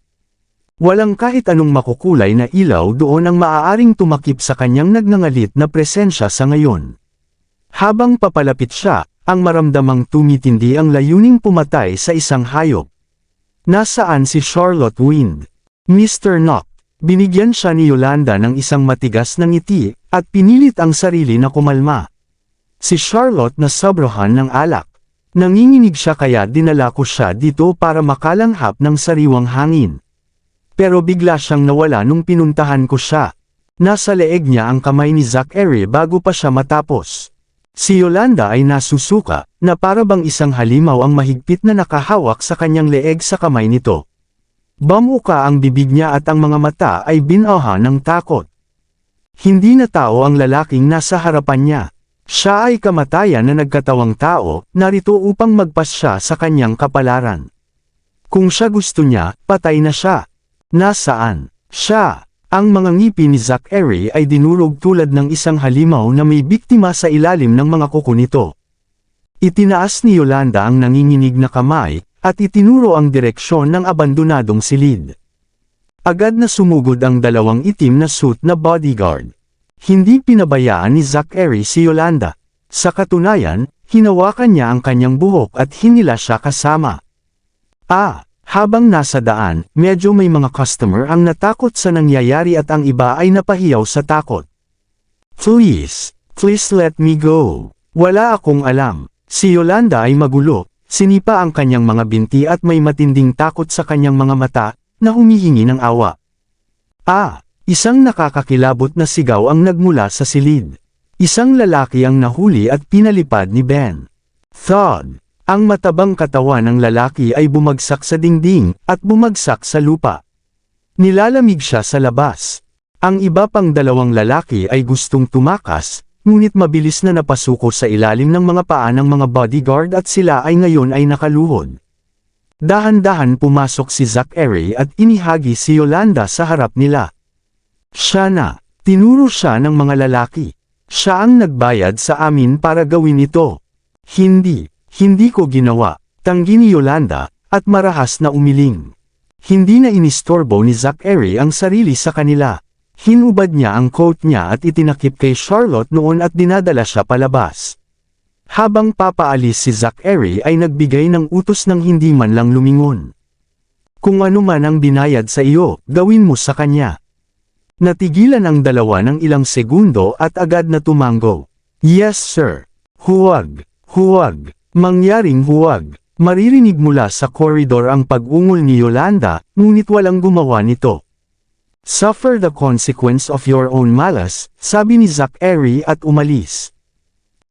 Walang kahit anong makukulay na ilaw doon ang maaaring tumakip sa kanyang nagngangalit na presensya sa ngayon. Habang papalapit siya, ang maramdamang tumitindi ang layuning pumatay sa isang hayop. Nasaan si Charlotte Wind? Mr. Knock. Binigyan siya ni Yolanda ng isang matigas na ngiti, at pinilit ang sarili na kumalma. Si Charlotte na sobrahan ng alak. Nanginginig siya kaya dinala ko siya dito para makalanghap ng sariwang hangin. Pero bigla siyang nawala nung pinuntahan ko siya. Nasa leeg niya ang kamay ni Zachary bago pa siya matapos. Si Yolanda ay nasusuka, na para bang isang halimaw ang mahigpit na nakahawak sa kanyang leeg sa kamay nito. Bamuka ang bibig niya at ang mga mata ay binaha ng takot. Hindi na tao ang lalaking nasa harapan niya. Siya ay kamatayan na nagkatawang tao, narito upang magpasya sa kanyang kapalaran. Kung siya gusto niya, patay na siya. Nasaan? Siya. Ang mga ngipin ni Zachary ay dinurog tulad ng isang halimaw na may biktima sa ilalim ng mga kuko nito. Itinaas ni Yolanda ang nanginginig na kamay, at itinuro ang direksyon ng abandonadong silid. Agad na sumugod ang dalawang itim na suit na bodyguard. Hindi pinabayaan ni Zachary si Yolanda. Sa katunayan, hinawakan niya ang kanyang buhok at hinila siya kasama. Habang nasa daan, medyo may mga customer ang natakot sa nangyayari at ang iba ay napahiyaw sa takot. Please let me go. Wala akong alam. Si Yolanda ay magulo, sinipa ang kanyang mga binti at may matinding takot sa kanyang mga mata, na humihingi ng awa. Isang nakakakilabot na sigaw ang nagmula sa silid. Isang lalaki ang nahuli at pinalipad ni Ben. Thud! Ang matabang katawan ng lalaki ay bumagsak sa dingding, at bumagsak sa lupa. Nilalamig siya sa labas. Ang iba pang dalawang lalaki ay gustong tumakas, ngunit mabilis na napasuko sa ilalim ng mga paa ng mga bodyguard at sila ay ngayon ay nakaluhod. Dahan-dahan pumasok si Zachary at inihagi si Yolanda sa harap nila. Siya na. Tinuro siya ng mga lalaki. Siya ang nagbayad sa amin para gawin ito. Hindi ko ginawa, tanggi ni Yolanda, at marahas na umiling. Hindi na inistorbo ni Zachary ang sarili sa kanila. Hinubad niya ang coat niya at itinakip kay Charlotte noon at dinadala siya palabas. Habang papaalis si Zachary ay nagbigay ng utos ng hindi man lang lumingon. Kung ano man ang binayad sa iyo, gawin mo sa kanya. Natigilan ang dalawa ng ilang segundo at agad na tumango. Yes sir. Huwag. Mangyaring huwag. Maririnig mula sa koridor ang pag-ungol ni Yolanda, ngunit walang gumawa nito. Suffer the consequence of your own malice, sabi ni Zachary at umalis.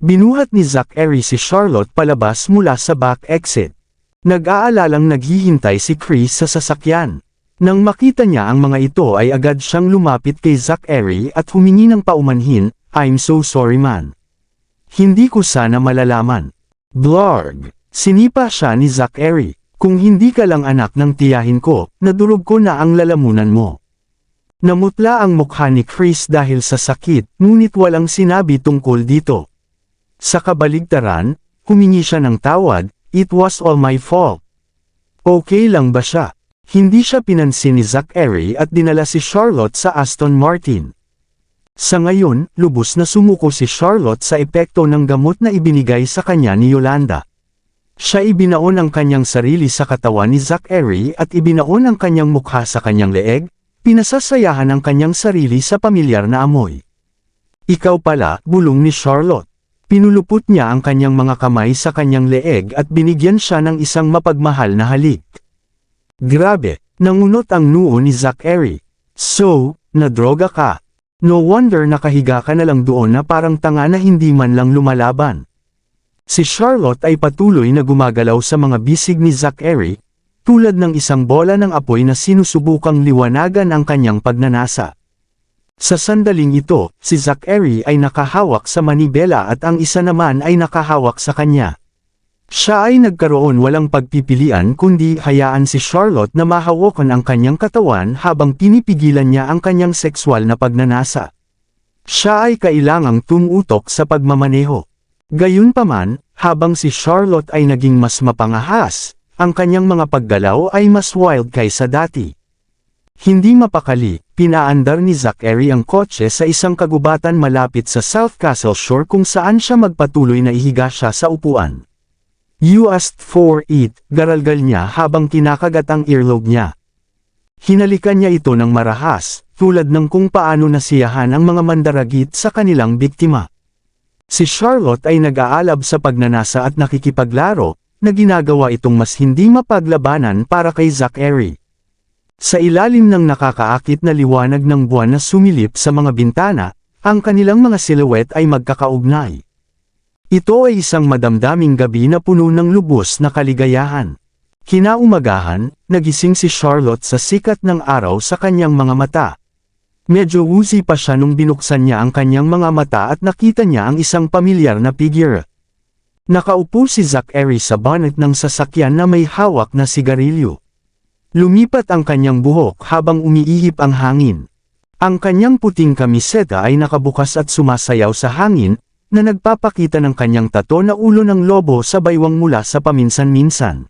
Binuhat ni Zachary si Charlotte palabas mula sa back exit. Nag-aalalang naghihintay si Chris sa sasakyan. Nang makita niya ang mga ito ay agad siyang lumapit kay Zachary at humingi ng paumanhin, I'm so sorry man. Hindi ko sana malalaman. Blarg! Sinipa siya ni Zachary. Kung hindi ka lang anak ng tiyahin ko, nadurog ko na ang lalamunan mo. Namutla ang mukha ni Chris dahil sa sakit, ngunit walang sinabi tungkol dito. Sa kabaligtaran, humingi siya ng tawad, "It was all my fault." Okay lang ba siya? Hindi siya pinansin ni Zachary at dinala si Charlotte sa Aston Martin. Sa ngayon, lubos na sumuko si Charlotte sa epekto ng gamot na ibinigay sa kanya ni Yolanda. Siya ibinaon ang kanyang sarili sa katawan ni Zachary at ibinaon ang kanyang mukha sa kanyang leeg, pinasasayahan ang kanyang sarili sa pamilyar na amoy. "Ikaw pala," bulong ni Charlotte. Pinulupot niya ang kanyang mga kamay sa kanyang leeg at binigyan siya ng isang mapagmahal na halik. Grabe, nangunot ang noo ni Zachary. "So, nadroga ka. No wonder nakahiga ka na lang doon na parang tanga na hindi man lang lumalaban." Si Charlotte ay patuloy na gumagalaw sa mga bisig ni Zachary, tulad ng isang bola ng apoy na sinusubukang liwanagan ang kanyang pagnanasa. Sa sandaling ito, si Zachary ay nakahawak sa manibela at ang isa naman ay nakahawak sa kanya. Siya ay nagkaroon walang pagpipilian kundi hayaan si Charlotte na mahawakan ang kanyang katawan habang pinipigilan niya ang kanyang sexual na pagnanasa. Siya ay kailangang tumutok sa pagmamaneho. Gayunpaman, habang si Charlotte ay naging mas mapangahas, ang kanyang mga paggalaw ay mas wild kaysa dati. Hindi mapakali, pinaandar ni Zachary ang kotse sa isang kagubatan malapit sa South Castle Shore kung saan siya magpatuloy na ihiga siya sa upuan. "You asked for it," garalgal niya habang kinakagat ang earlobe niya. Hinalikan niya ito ng marahas, tulad ng kung paano nasiyahan ang mga mandaragit sa kanilang biktima. Si Charlotte ay nag-aalab sa pagnanasa at nakikipaglaro, na ginagawa itong mas hindi mapaglabanan para kay Zachary. Sa ilalim ng nakakaakit na liwanag ng buwan na sumilip sa mga bintana, ang kanilang mga silhouette ay magkakaugnay. Ito ay isang madamdaming gabi na puno ng lubos na kaligayahan. Kinaumagahan, nagising si Charlotte sa sikat ng araw sa kanyang mga mata. Medyo woozy pa siya nung binuksan niya ang kanyang mga mata at nakita niya ang isang pamilyar na figure. Nakaupo si Zachary sa bonnet ng sasakyan na may hawak na sigarilyo. Lumipat ang kanyang buhok habang umiihip ang hangin. Ang kanyang puting kamiseta ay nakabukas at sumasayaw sa hangin, na nagpapakita ng kanyang tato na ulo ng lobo sa baywang mula sa paminsan-minsan.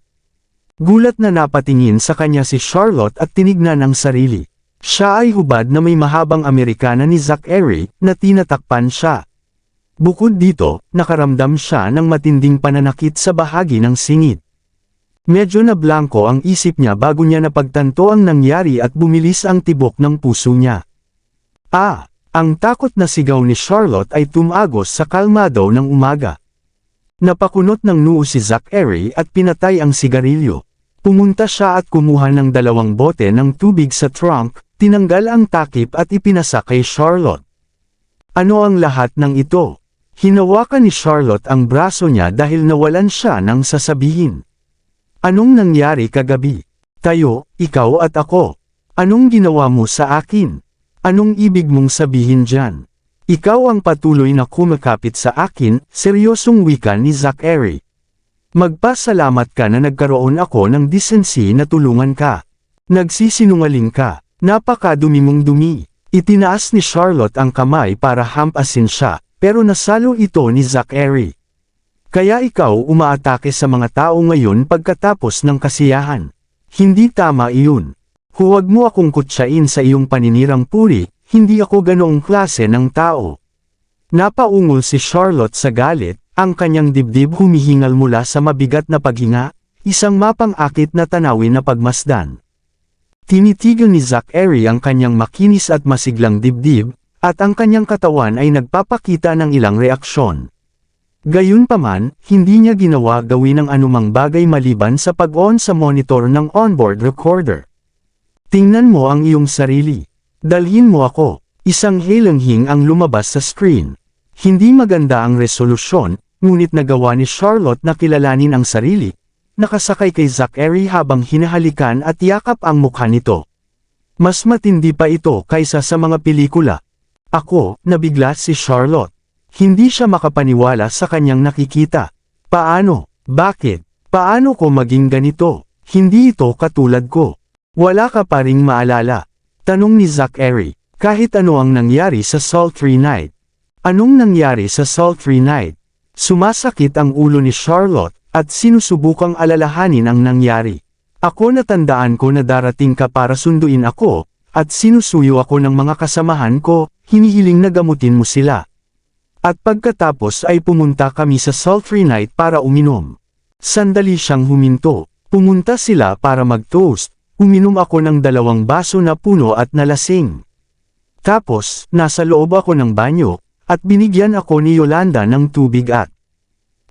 Gulat na napatingin sa kanya si Charlotte at tinignan ang sarili. Siya ay hubad na may mahabang Amerikana ni Zachary, na tinatakpan siya. Bukod dito, nakaramdam siya ng matinding pananakit sa bahagi ng singit. Medyo na blanko ang isip niya bago niya napagtanto ang nangyari at bumilis ang tibok ng puso niya. Ang takot na sigaw ni Charlotte ay tumagos sa kalmado ng umaga. Napakunot ng noo si Zachary at pinatay ang sigarilyo. Pumunta siya at kumuha ng 2 bote ng tubig sa trunk, tinanggal ang takip at ipinasa kay Charlotte. Ano ang lahat ng ito? Hinawakan ni Charlotte ang braso niya dahil nawalan siya ng sasabihin. Anong nangyari kagabi? Tayo, ikaw at ako. Anong ginawa mo sa akin? Anong ibig mong sabihin dyan? Ikaw ang patuloy na kumakapit sa akin, seryosong wika ni Zachary. Magpasalamat ka na nagkaroon ako ng decency na tulungan ka. Nagsisinungaling ka, napakadumi mong dumi. Itinaas ni Charlotte ang kamay para hampasin siya, pero nasalo ito ni Zachary. Kaya ikaw umaatake sa mga tao ngayon pagkatapos ng kasiyahan. Hindi tama iyon. Huwag mo akong kutsain sa iyong paninirang puri, hindi ako ganoong klase ng tao. Napaungol si Charlotte sa galit, ang kanyang dibdib humihingal mula sa mabigat na paghinga, isang mapang-akit na tanawin na pagmasdan. Tinitigil ni Zachary ang kanyang makinis at masiglang dibdib, at ang kanyang katawan ay nagpapakita ng ilang reaksyon. Gayunpaman, hindi niya ginawa gawin ang anumang bagay maliban sa pag-on sa monitor ng onboard recorder. Tingnan mo ang iyong sarili. Dalhin mo ako. Isang hilanghing ang lumabas sa screen. Hindi maganda ang resolusyon, ngunit nagawa ni Charlotte na kilalanin ang sarili. Nakasakay kay Zachary habang hinahalikan at yakap ang mukha nito. Mas matindi pa ito kaysa sa mga pelikula. Ako, nabigla si Charlotte. Hindi siya makapaniwala sa kanyang nakikita. Paano? Bakit? Paano ko maging ganito? Hindi ito katulad ko. Wala ka pa ring maalala? Tanong ni Zachary. Kahit ano ang nangyari sa sultry night. Anong nangyari sa sultry night? Sumasakit ang ulo ni Charlotte, at sinusubukang alalahanin ang nangyari. Ako natandaan ko na darating ka para sunduin ako, at sinusuyo ako ng mga kasamahan ko, hinihiling na gamutin mo sila. At pagkatapos ay pumunta kami sa Sultry Night para uminom. Sandali siyang huminto, pumunta sila para mag-toast, uminom ako ng 2 baso na puno at nalasing. Tapos, nasa loob ako ng banyo, at binigyan ako ni Yolanda ng tubig at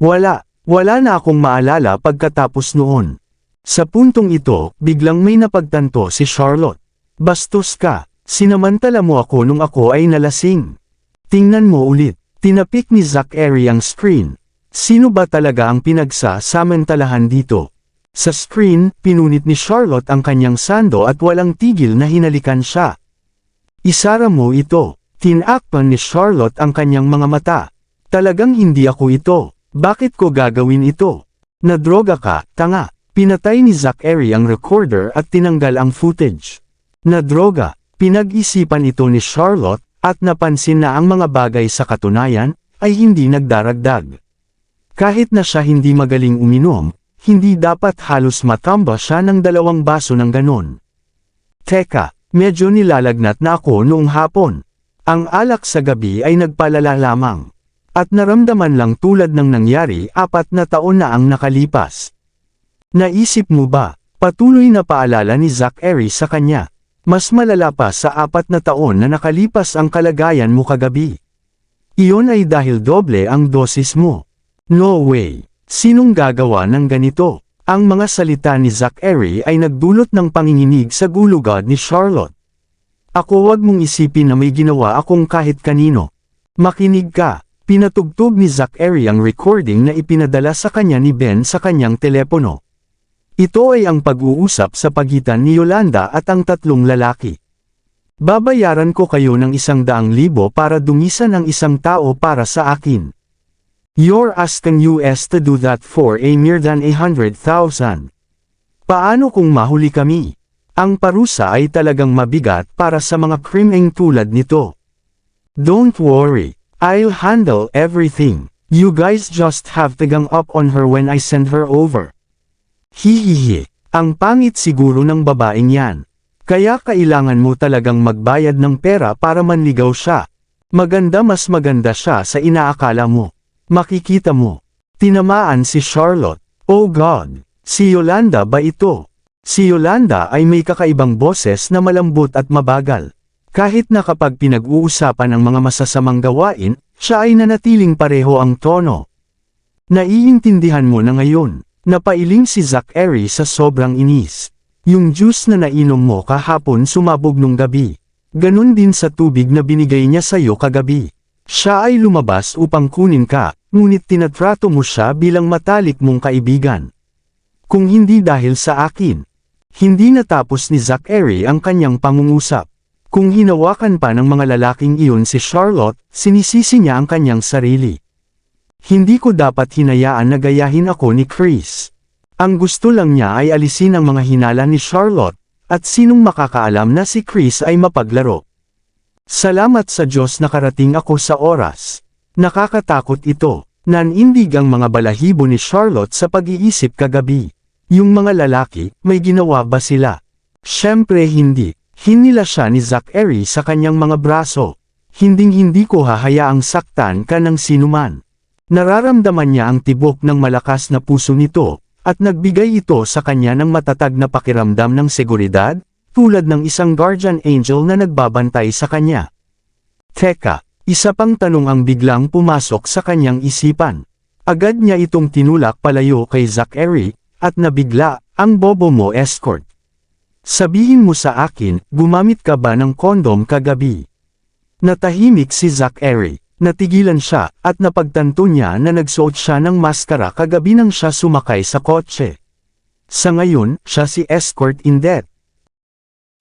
wala na akong maalala pagkatapos noon. Sa puntong ito, biglang may napagtanto si Charlotte. Bastos ka, sinamantala mo ako nung ako ay nalasing. Tingnan mo ulit, tinapik ni Zachary ang screen. Sino ba talaga ang pinagsasamantalahan dito? Sa screen, pinunit ni Charlotte ang kanyang sando at walang tigil na hinalikan siya. Isara mo ito. Tinakpan ni Charlotte ang kanyang mga mata. Talagang hindi ako ito. Bakit ko gagawin ito? Nadroga ka, tanga. Pinatay ni Zachary ang recorder at tinanggal ang footage. Nadroga, pinag-isipan ito ni Charlotte, at napansin na ang mga bagay sa katunayan, ay hindi nagdaragdag. Kahit na siya hindi magaling uminom, hindi dapat halos matamba siya ng 2 baso ng ganon. Teka, medyo nilalagnat na ako noong hapon. Ang alak sa gabi ay nagpalala lamang. At naramdaman lang tulad ng nangyari 4 na taon na ang nakalipas. Naisip mo ba, patuloy na paalala ni Zachary sa kanya, mas malala pa sa 4 na taon na nakalipas ang kalagayan mo kagabi. Iyon ay dahil doble ang dosis mo. No way, sinong gagawa ng ganito? Ang mga salita ni Zachary ay nagdulot ng panginginig sa gulugad ni Charlotte. Ako, wag mong isipin na may ginawa akong kahit kanino. Makinig ka, pinatugtog ni Zachary ang recording na ipinadala sa kanya ni Ben sa kanyang telepono. Ito ay ang pag-uusap sa pagitan ni Yolanda at ang 3 lalaki. Babayaran ko kayo ng 100,000 para dungisan ang isang tao para sa akin. You're asking us to do that for a mere than 100,000. Paano kung mahuli kami? Ang parusa ay talagang mabigat para sa mga krimeng tulad nito. Don't worry, I'll handle everything. You guys just have to gang up on her when I send her over. Hihihi, ang pangit siguro ng babaeng yan. Kaya kailangan mo talagang magbayad ng pera para manligaw siya. Mas maganda siya sa inaakala mo. Makikita mo. Tinamaan si Charlotte. Oh God, si Yolanda ba ito? Si Yolanda ay may kakaibang boses na malambot at mabagal. Kahit na kapag pinag-uusapan ang mga masasamang gawain, siya ay nanatiling pareho ang tono. Naiintindihan mo na ngayon, napailing si Zachary sa sobrang inis. Yung juice na nainom mo kahapon sumabog nung gabi. Ganun din sa tubig na binigay niya sa'yo kagabi. Siya ay lumabas upang kunin ka, ngunit tinatrato mo siya bilang matalik mong kaibigan. Kung hindi dahil sa akin. Hindi natapos ni Zachary ang kanyang pangungusap. Kung hinawakan pa ng mga lalaking iyon si Charlotte, sinisisi niya ang kanyang sarili. Hindi ko dapat hinayaan na gayahin ako ni Chris. Ang gusto lang niya ay alisin ang mga hinala ni Charlotte, at sinong makakaalam na si Chris ay mapaglaro. Salamat sa Diyos nakarating ako sa oras. Nakakatakot ito. Nanindig ang mga balahibo ni Charlotte sa pag-iisip kagabi. Yung mga lalaki, may ginawa ba sila? Siyempre hindi. Hinila siya ni Zachary sa kanyang mga braso. Hinding-hindi ko hahayaang saktan ka ng sinuman. Nararamdaman niya ang tibok ng malakas na puso nito, at nagbigay ito sa kanya ng matatag na pakiramdam ng seguridad, tulad ng isang guardian angel na nagbabantay sa kanya. Teka, isa pang tanong ang biglang pumasok sa kanyang isipan. Agad niya itong tinulak palayo kay Zachary, at nabigla, ang bobo mo escort. Sabihin mo sa akin, gumamit ka ba ng kondom kagabi? Natahimik si Zachary. Natigilan siya, at napagtanto niya na nagsuot siya ng maskara kagabi nang siya sumakay sa kotse. Sa ngayon, siya si escort in debt.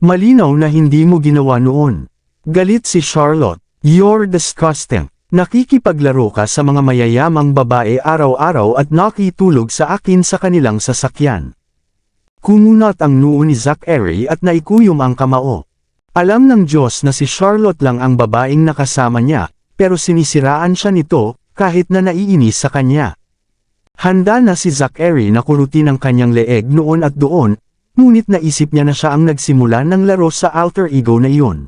Malinaw na hindi mo ginawa noon. Galit si Charlotte. You're disgusting. Nakikipaglaro ka sa mga mayayamang babae araw-araw at nakitulog sa akin sa kanilang sasakyan. Kumunat ang noo ni Zachary at naikuyom ang kamao. Alam ng Diyos na si Charlotte lang ang babaeng nakasama niya, pero sinisiraan siya nito, kahit na naiinis sa kanya. Handa na si Zachary na kurutin ang kanyang leeg noon at doon, ngunit naisip niya na siya ang nagsimula ng laro sa alter ego na iyon.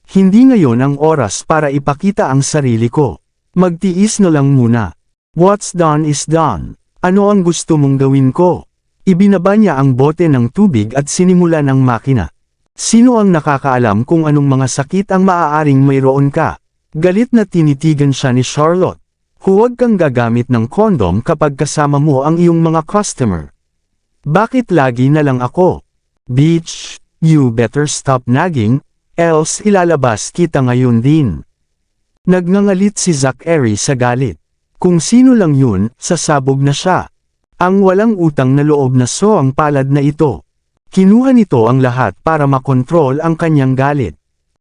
Hindi ngayon ang oras para ipakita ang sarili ko. Magtiis na lang muna. What's done is done. Ano ang gusto mong gawin ko? Ibinaba niya ang bote ng tubig at sinimula ng makina. Sino ang nakakaalam kung anong mga sakit ang maaaring mayroon ka? Galit na tinitigan siya ni Charlotte. Huwag kang gagamit ng kondom kapag kasama mo ang iyong mga customer. Bakit lagi na lang ako? Bitch, you better stop nagging, else ilalabas kita ngayon din. Nagngangalit si Zachary sa galit. Kung sino lang yun, sasabog na siya. Ang walang utang na loob na ang palad na ito. Kinuha nito ang lahat para makontrol ang kanyang galit.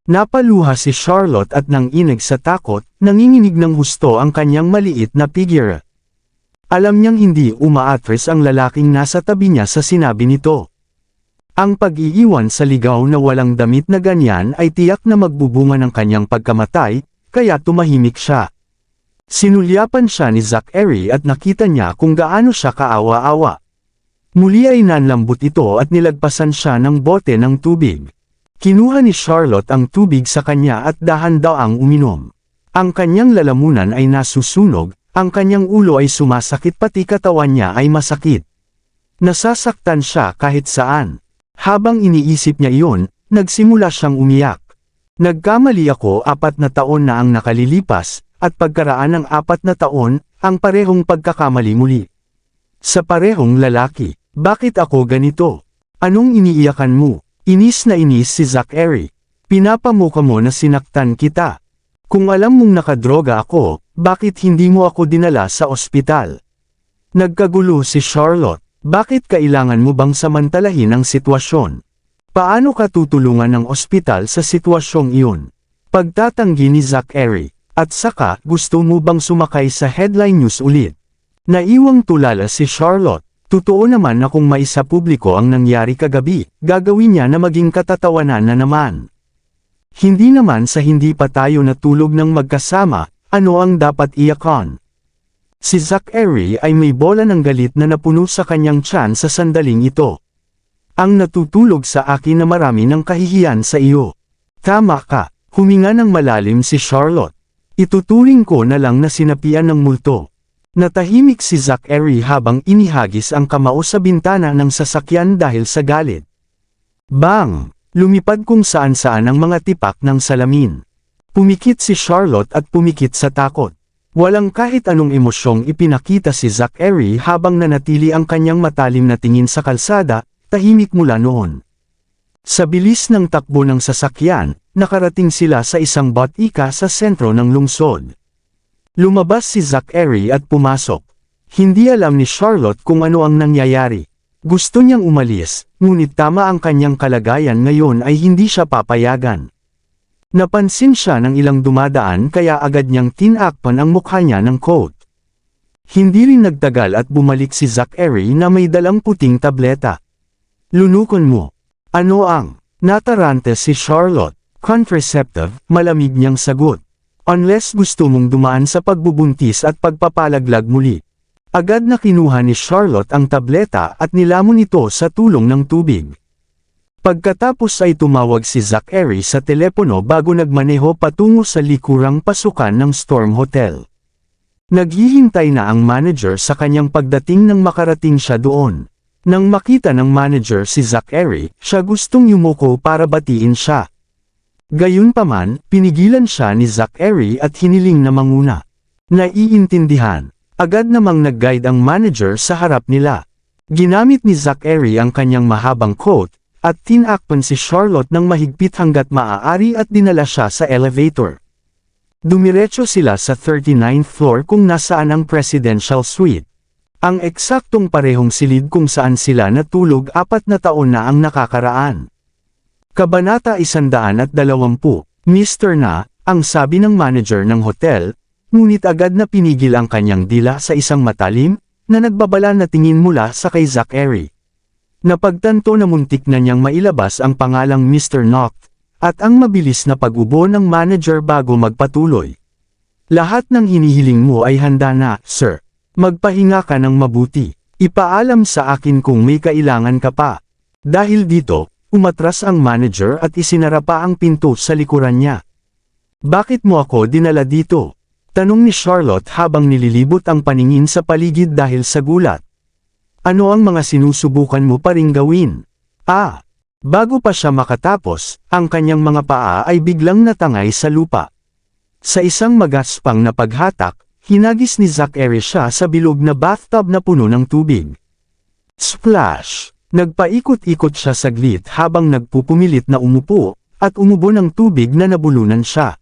Napaluha si Charlotte at nanginig sa takot, nanginginig ng husto ang kanyang maliit na figure. Alam niyang hindi umaatres ang lalaking nasa tabi niya sa sinabi nito. Ang pag-iiwan sa ligaw na walang damit na ganyan ay tiyak na magbubunga ng kanyang pagkamatay, kaya tumahimik siya. Sinulyapan siya ni Zachary at nakita niya kung gaano siya kaawa-awa. Muli ay nanlambot ito at nilagpasan siya ng bote ng tubig. Kinuha ni Charlotte ang tubig sa kanya at dahan-daang uminom. Ang kanyang lalamunan ay nasusunog, ang kanyang ulo ay sumasakit pati katawan niya ay masakit. Nasasaktan siya kahit saan. Habang iniisip niya iyon, nagsimula siyang umiyak. Nagkamali ako 4 na taon na ang nakalilipas, at pagkaraan ng 4 na taon, ang parehong pagkakamali muli. Sa parehong lalaki, bakit ako ganito? Anong iniiyakan mo? Inis na inis si Zachary. Pinapamukha mo na sinaktan kita. Kung alam mong nakadroga ako, bakit hindi mo ako dinala sa ospital? Nagkagulo si Charlotte. Bakit kailangan mo bang samantalahin ang sitwasyon? Paano ka tutulungan ng ospital sa sitwasyong iyon? Pagtatanggi ni Zachary. At saka, gusto mo bang sumakay sa headline news ulit? Naiwang tulala si Charlotte. Totoo naman na kung maisapubliko ang nangyari kagabi, gagawin niya na maging katatawanan na naman. Hindi naman sa hindi pa tayo natulog ng magkasama, ano ang dapat iyakan? Si Zachary ay may bola ng galit na napuno sa kanyang tiyan sa sandaling ito. Ang natutulog sa akin na marami ng kahihiyan sa iyo. Tama ka, huminga ng malalim si Charlotte. Ituturing ko na lang na sinapian ng multo. Natahimik si Zachary habang inihagis ang kamao sa bintana ng sasakyan dahil sa galit. Bang! Lumipad kung saan-saan ang mga tipak ng salamin. Pumikit si Charlotte at pumikit sa takot. Walang kahit anong emosyong ipinakita si Zachary habang nanatili ang kanyang matalim na tingin sa kalsada, tahimik mula noon. Sa bilis ng takbo ng sasakyan, nakarating sila sa isang botika sa sentro ng lungsod. Lumabas si Zachary at pumasok. Hindi alam ni Charlotte kung ano ang nangyayari. Gusto niyang umalis, ngunit tama ang kanyang kalagayan ngayon ay hindi siya papayagan. Napansin siya ng ilang dumadaan kaya agad niyang tinakpan ang mukha niya ng coat. Hindi rin nagtagal at bumalik si Zachary na may dalang puting tableta. Lunukon mo. Ano ang? Natarante si Charlotte. Contraceptive, malamig niyang sagot. Unless gusto mong dumaan sa pagbubuntis at pagpapalaglag muli. Agad na kinuha ni Charlotte ang tableta at nilamon ito sa tulong ng tubig. Pagkatapos ay tumawag si Zachary sa telepono bago nagmaneho patungo sa likurang pasukan ng Storm Hotel. Naghihintay na ang manager sa kanyang pagdating nang makarating siya doon. Nang makita ng manager si Zachary, siya gustong yumuko para batiin siya. Gayunpaman, pinigilan siya ni Zachary at hiniling na manguna. Naiintindihan. Agad namang nag-guide ang manager sa harap nila. Ginamit ni Zachary ang kanyang mahabang coat, at tinakpan si Charlotte ng mahigpit hanggat maaari at dinala siya sa elevator. Dumiretso sila sa 39th floor kung nasaan ang presidential suite. Ang eksaktong parehong silid kung saan sila natulog 4 na taon na ang nakakaraan. Kabanata 120, Mr. Na, ang sabi ng manager ng hotel, ngunit agad na pinigil ang kanyang dila sa isang matalim, na nagbabala na tingin mula sa kay Zachary. Napagtanto na muntik na niyang mailabas ang pangalang Mr. Knock, at ang mabilis na pag-ubo ng manager bago magpatuloy. Lahat ng hinihiling mo ay handa na, sir. Magpahinga ka ng mabuti. Ipaalam sa akin kung may kailangan ka pa. Dahil dito, umatras ang manager at isinara pa ang pinto sa likuran niya. Bakit mo ako dinala dito? Tanong ni Charlotte habang nililibot ang paningin sa paligid dahil sa gulat. Ano ang mga sinusubukan mo pa ring gawin? Bago pa siya makatapos, ang kanyang mga paa ay biglang natangay sa lupa. Sa isang magaspang na paghatak, hinagis ni Zachary siya sa bilog na bathtub na puno ng tubig. Splash! Nagpaikot-ikot siya saglit habang nagpupumilit na umupo, at umubo ng tubig na nabulunan siya.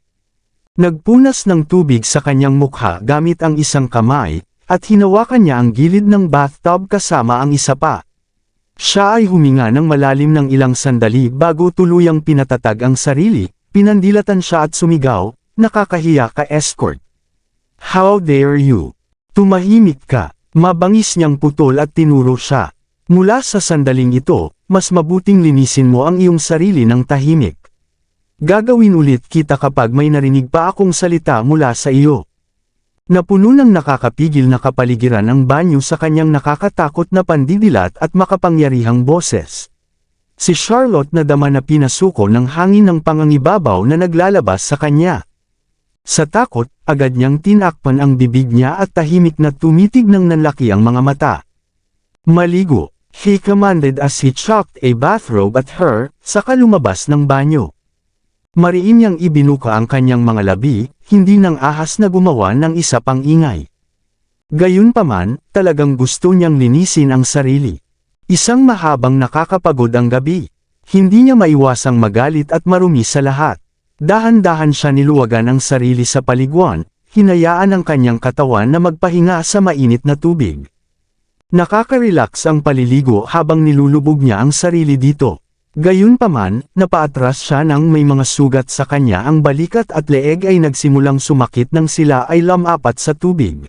Nagpunas ng tubig sa kanyang mukha gamit ang isang kamay, at hinawakan niya ang gilid ng bathtub kasama ang isa pa. Siya ay huminga ng malalim ng ilang sandali bago tuluyang pinatatag ang sarili, pinandilatan siya at sumigaw, nakakahiya ka escort. How dare you? Tumahimik ka, mabangis niyang putol at tinuro siya. Mula sa sandaling ito, mas mabuting linisin mo ang iyong sarili ng tahimik. Gagawin ulit kita kapag may narinig pa akong salita mula sa iyo. Napuno ng nakakapigil na kapaligiran ang banyo sa kanyang nakakatakot na pandidilat at makapangyarihang boses. Si Charlotte nadama na pinasuko ng hangin ng pangangibabaw na naglalabas sa kanya. Sa takot, agad niyang tinakpan ang bibig niya at tahimik na tumitig ng nanlaki ang mga mata. Maligo, he commanded as he chucked a bathrobe at her, saka lumabas ng banyo. Mariin niyang ibinuka ang kanyang mga labi, hindi nang ahas na gumawa ng isa pang ingay. Gayunpaman, talagang gusto niyang linisin ang sarili. Isang mahabang nakakapagod ang gabi. Hindi niya maiwasang magalit at marumi sa lahat. Dahan-dahan siya niluwagan ang sarili sa paliguan, hinayaan ang kanyang katawan na magpahinga sa mainit na tubig. Nakaka-relax ang paliligo habang nilulubog niya ang sarili dito. Gayunpaman, napaatras siya nang may mga sugat sa kanya ang balikat at leeg ay nagsimulang sumakit nang sila ay lamapat sa tubig.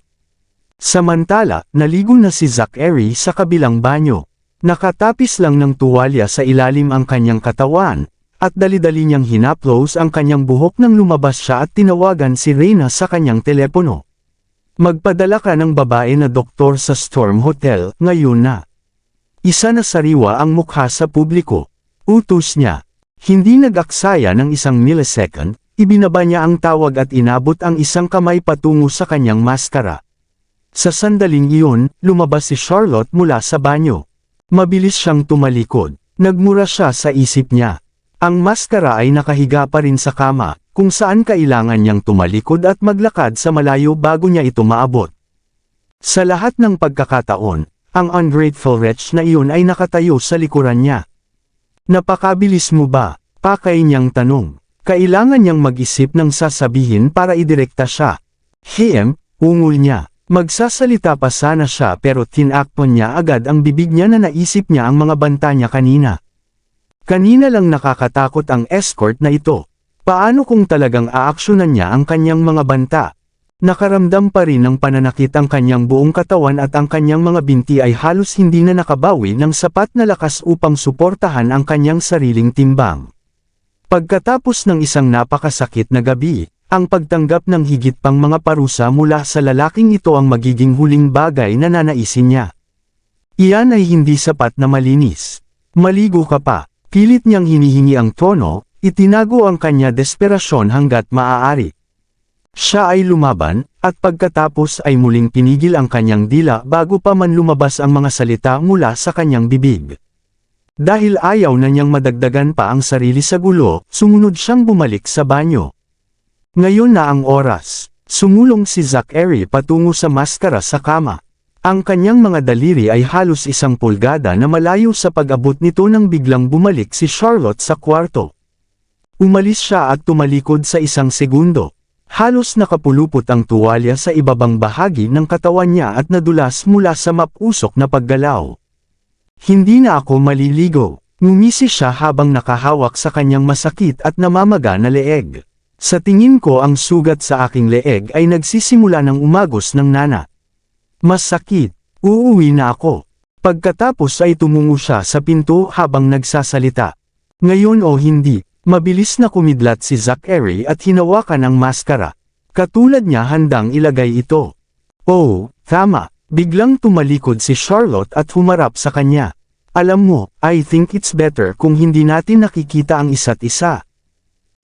Samantala, naligo na si Zachary sa kabilang banyo. Nakatapis lang ng tuwalya sa ilalim ang kanyang katawan, at dali-dali niyang hinaplos ang kanyang buhok nang lumabas siya at tinawagan si Reyna sa kanyang telepono. Magpadala ka ng babae na doktor sa Storm Hotel, ngayon na. Isa na sariwa ang mukha sa publiko. Utos niya. Hindi nag-aksaya ng isang millisecond, ibinaba niya ang tawag at inabot ang isang kamay patungo sa kanyang maskara. Sa sandaling iyon, lumabas si Charlotte mula sa banyo. Mabilis siyang tumalikod. Nagmura siya sa isip niya. Ang maskara ay nakahiga pa rin sa kama, kung saan kailangan niyang tumalikod at maglakad sa malayo bago niya ito maabot. Sa lahat ng pagkakataon, ang ungrateful wretch na iyon ay nakatayo sa likuran niya. Napakabilis mo ba? Pakay niyang tanong. Kailangan niyang mag-isip ng sasabihin para idirekta siya. Ungol niya. Magsasalita pa sana siya pero tinakpan niya agad ang bibig niya na naisip niya ang mga banta niya kanina. Kanina lang nakakatakot ang escort na ito. Paano kung talagang aaksyonan niya ang kanyang mga banta? Nakaramdam pa rin ng pananakit ang kanyang buong katawan at ang kanyang mga binti ay halos hindi na nakabawi ng sapat na lakas upang suportahan ang kanyang sariling timbang. Pagkatapos ng isang napakasakit na gabi, ang pagtanggap ng higit pang mga parusa mula sa lalaking ito ang magiging huling bagay na nanaisin niya. Iyan ay hindi sapat na malinis. Maligo ka pa. Pilit niyang hinihingi ang tono, itinago ang kanya desperasyon hanggat maaari. Siya ay lumaban, at pagkatapos ay muling pinigil ang kanyang dila bago pa man lumabas ang mga salita mula sa kanyang bibig. Dahil ayaw na niyang madagdagan pa ang sarili sa gulo, sumunod siyang bumalik sa banyo. Ngayon na ang oras. Sumulong si Zachary patungo sa maskara sa kama. Ang kanyang mga daliri ay halos 1 pulgada na malayo sa pag-abot nito nang biglang bumalik si Charlotte sa kwarto. Umalis siya at tumalikod sa 1 segundo. Halos nakapulupot ang tuwalya sa ibabang bahagi ng katawan niya at nadulas mula sa mapusok na paggalaw. Hindi na ako maliligo. Ngumisi siya habang nakahawak sa kanyang masakit at namamaga na leeg. Sa tingin ko ang sugat sa aking leeg ay nagsisimula ng umagos ng nana. Masakit. Uuwi na ako. Pagkatapos ay tumungo siya sa pinto habang nagsasalita. Ngayon o hindi. Mabilis na kumidlat si Zachary at hinawakan ang maskara. Katulad niya handang ilagay ito. Oh, tama. Biglang tumalikod si Charlotte at humarap sa kanya. Alam mo, I think it's better kung hindi natin nakikita ang isa't isa.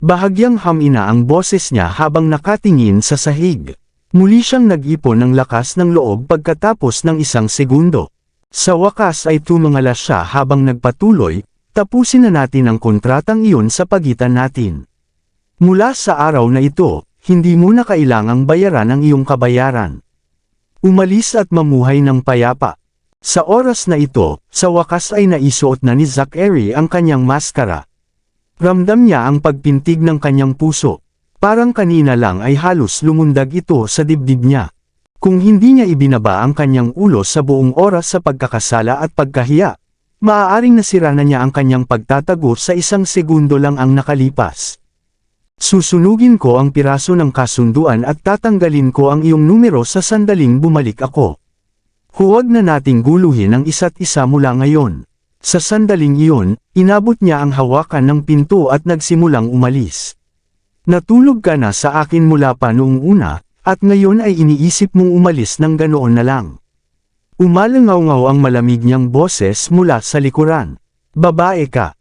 Bahagyang hamina ang boses niya habang nakatingin sa sahig. Muli siyang nag-ipon ng lakas ng loob pagkatapos ng isang segundo. Sa wakas ay tumangala siya habang nagpatuloy, tapusin na natin ang kontratang iyon sa pagitan natin. Mula sa araw na ito, hindi mo na kailangang bayaran ang iyong kabayaran. Umalis at mamuhay ng payapa. Sa oras na ito, sa wakas ay naisuot na ni Zachary ang kanyang maskara. Ramdam niya ang pagpintig ng kanyang puso. Parang kanina lang ay halos lumundag ito sa dibdib niya. Kung hindi niya ibinaba ang kanyang ulo sa buong oras sa pagkakasala at pagkahiya, maaaring nasira na niya ang kanyang pagtatago sa isang segundo lang ang nakalipas. Susunugin ko ang piraso ng kasunduan at tatanggalin ko ang iyong numero sa sandaling bumalik ako. Huwag na nating guluhin ang isa't isa mula ngayon. Sa sandaling iyon, inabot niya ang hawakan ng pinto at nagsimulang umalis. Natulog ka na sa akin mula pa noong una, at ngayon ay iniisip mong umalis ng ganoon na lang. Umalangaw-ngaw ang malamig niyang boses mula sa likuran. Babae ka.